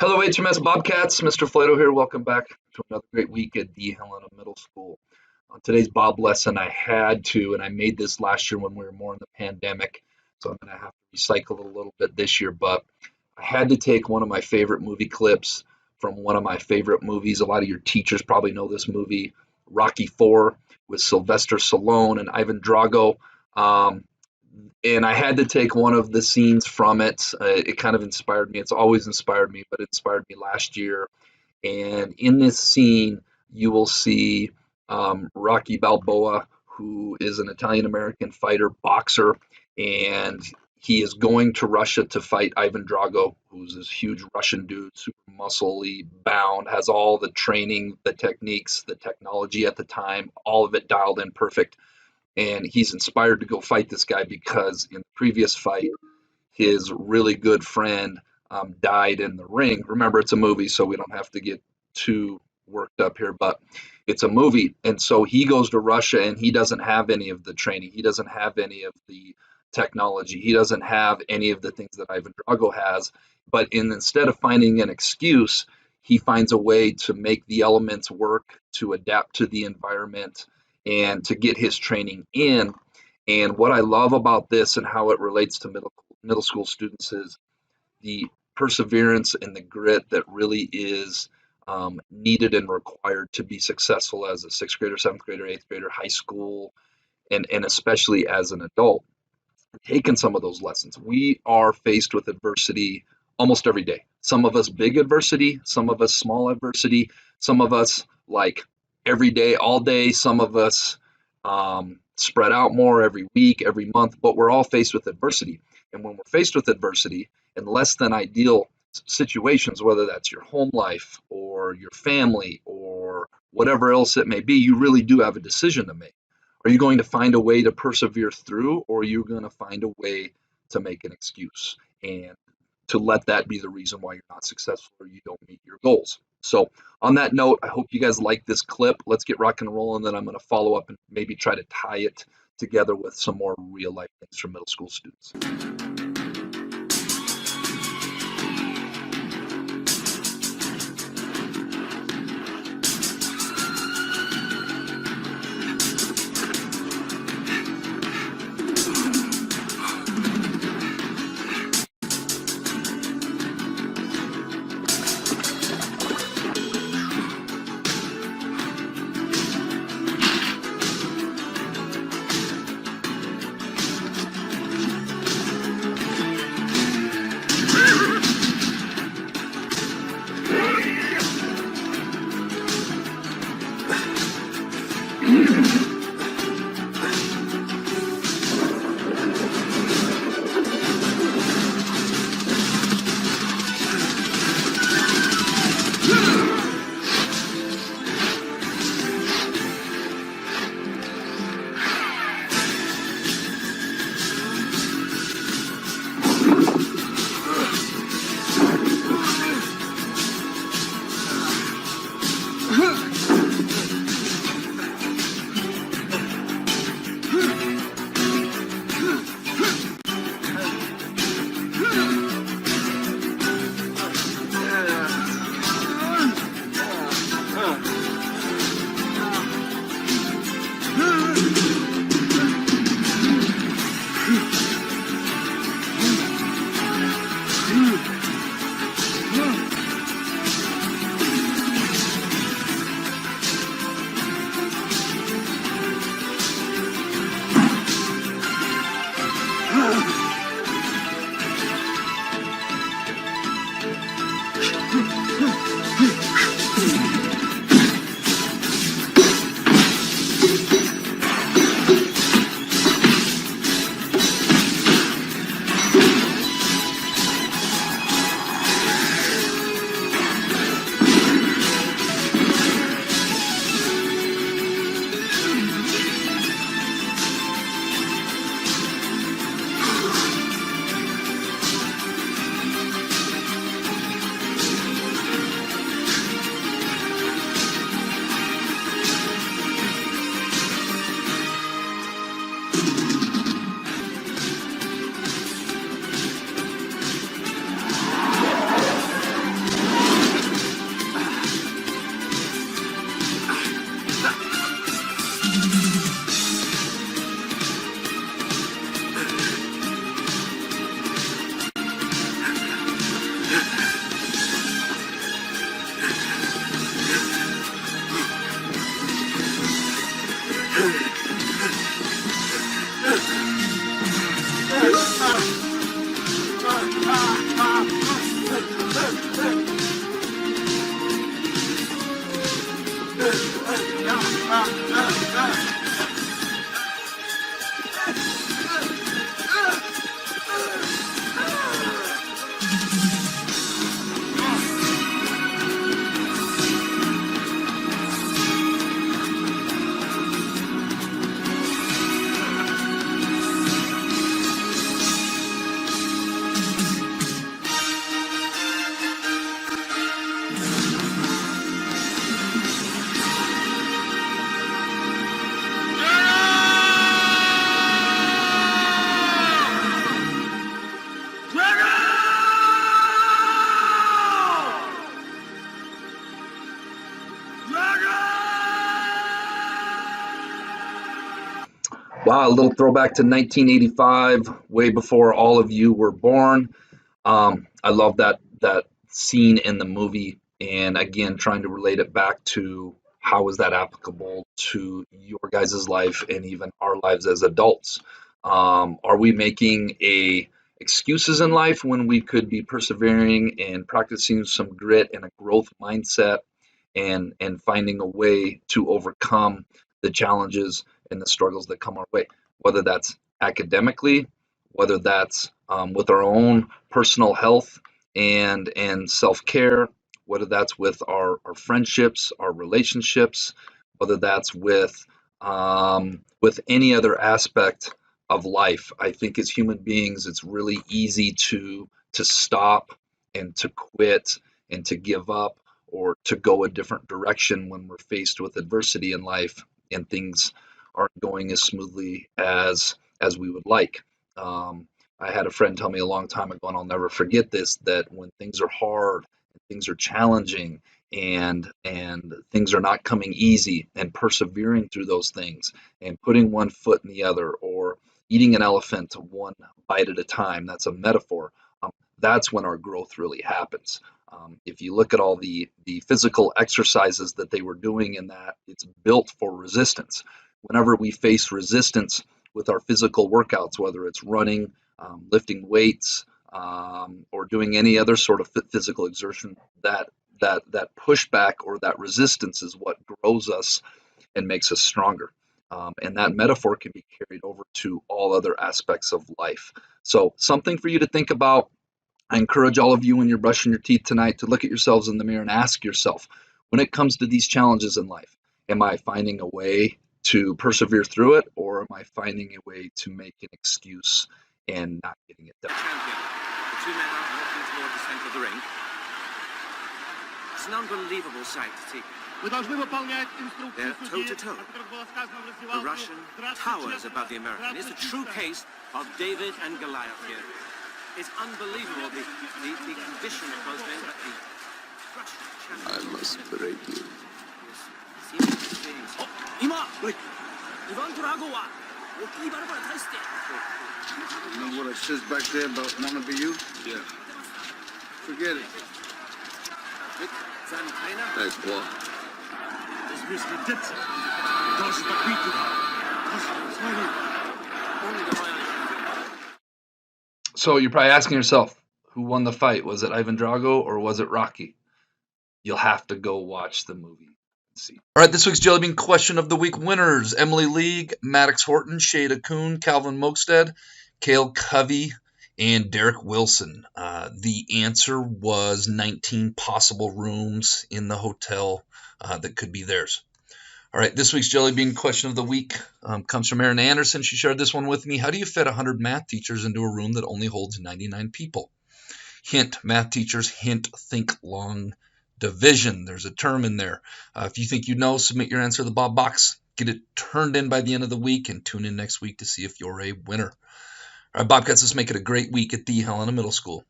Hello, HMS Bobcats. Mr. Flato here. Welcome back to another great week at the Helena Middle School. On today's Bob lesson, I had to, and I made this last year when we were more in the pandemic, so I'm going to have to recycle it a little bit this year, but I had to take one of my favorite movie clips from one of my favorite movies. A lot of your teachers probably know this movie, Rocky IV, with Sylvester Stallone and Ivan Drago. Um, and I had to take one of the scenes from it. It kind of inspired me. It's always inspired me, but it inspired me last year. And in this scene, you will see Rocky Balboa, who is an Italian American fighter, boxer, and he is going to Russia to fight Ivan Drago, who's this huge Russian dude, super muscly, bound, has all the training, the techniques, the technology at the time, all of it dialed in perfect. And he's inspired to go fight this guy because in the previous fight, his really good friend died in the ring. Remember, it's a movie, so we don't have to get too worked up here, but it's a movie. And so he goes to Russia and he doesn't have any of the training. He doesn't have any of the technology. He doesn't have any of the things that Ivan Drago has. But instead of finding an excuse, he finds a way to make the elements work, to adapt to the environment, and to get his training in. And what I love about this and how it relates to middle school students is the perseverance and the grit that really is needed and required to be successful as a sixth grader, seventh grader, eighth grader, high school, and especially as an adult. Taking some of those lessons. We are faced with adversity almost every day. Some of us big adversity, some of us small adversity, some of us like every day, all day, some of us spread out more every week, every month, but we're all faced with adversity. And when we're faced with adversity in less than ideal situations, whether that's your home life or your family or whatever else it may be, you really do have a decision to make. Are you going to find a way to persevere through, or are you going to find a way to make an excuse and to let that be the reason why you're not successful or you don't meet your goals? So, on that note, I hope you guys like this clip. Let's get rock and roll, and then I'm going to follow up and maybe try to tie it together with some more real life things for middle school students. Wow, a little throwback to 1985, way before all of you were born. I love that scene in the movie, and again, trying to relate it back to how is that applicable to your guys' life and even our lives as adults. Are we making excuses in life when we could be persevering and practicing some grit and a growth mindset and finding a way to overcome the challenges and the struggles that come our way, whether that's academically, whether that's with our own personal health and self-care, whether that's with our friendships, our relationships, whether that's with any other aspect of life. I think as human beings, it's really easy to stop and to quit and to give up or to go a different direction when we're faced with adversity in life and things aren't going as smoothly as we would like. Um, I had a friend tell me a long time ago, and I'll never forget this, that when things are hard, things are challenging, and things are not coming easy, and persevering through those things, and putting one foot in the other, or eating an elephant one bite at a time. That's a metaphor. That's when our growth really happens. If you look at all the physical exercises that they were doing in that, it's built for resistance. Whenever we face resistance with our physical workouts, whether it's running, lifting weights, or doing any other sort of physical exertion, that pushback or that resistance is what grows us and makes us stronger. And that metaphor can be carried over to all other aspects of life. So something for you to think about. I encourage all of you when you're brushing your teeth tonight to look at yourselves in the mirror and ask yourself, when it comes to these challenges in life, am I finding a way to persevere through it, or am I finding a way to make an excuse and not getting it done? Champion. The two men are walking toward the center of the ring. It's an unbelievable sight to see. They're toe-to-toe. The Russian towers above the American. It's a true case of David and Goliath here. It's unbelievable, the condition of both men, but the Russian champion... I must break you. You know what it says back there about wanna be you? Yeah. Forget it. Thanks, Paul. So you're probably asking yourself, who won the fight? Was it Ivan Drago or was it Rocky? You'll have to go watch the movie and see. All right, this week's Jelly Bean Question of the Week winners: Emily League, Maddox Horton, Shada Kuhn, Calvin Mokstead, Cale Covey, and Derek Wilson. The answer was 19 possible rooms in the hotel that could be theirs. All right, this week's Jelly Bean Question of the Week comes from Erin Anderson. She shared this one with me. How do you fit 100 math teachers into a room that only holds 99 people? Hint, math teachers, hint, think long division. There's a term in there. If you think you know, submit your answer to the Bob box. Get it turned in by the end of the week, and tune in next week to see if you're a winner. All right, Bobcats, let's make it a great week at the Helena Middle School.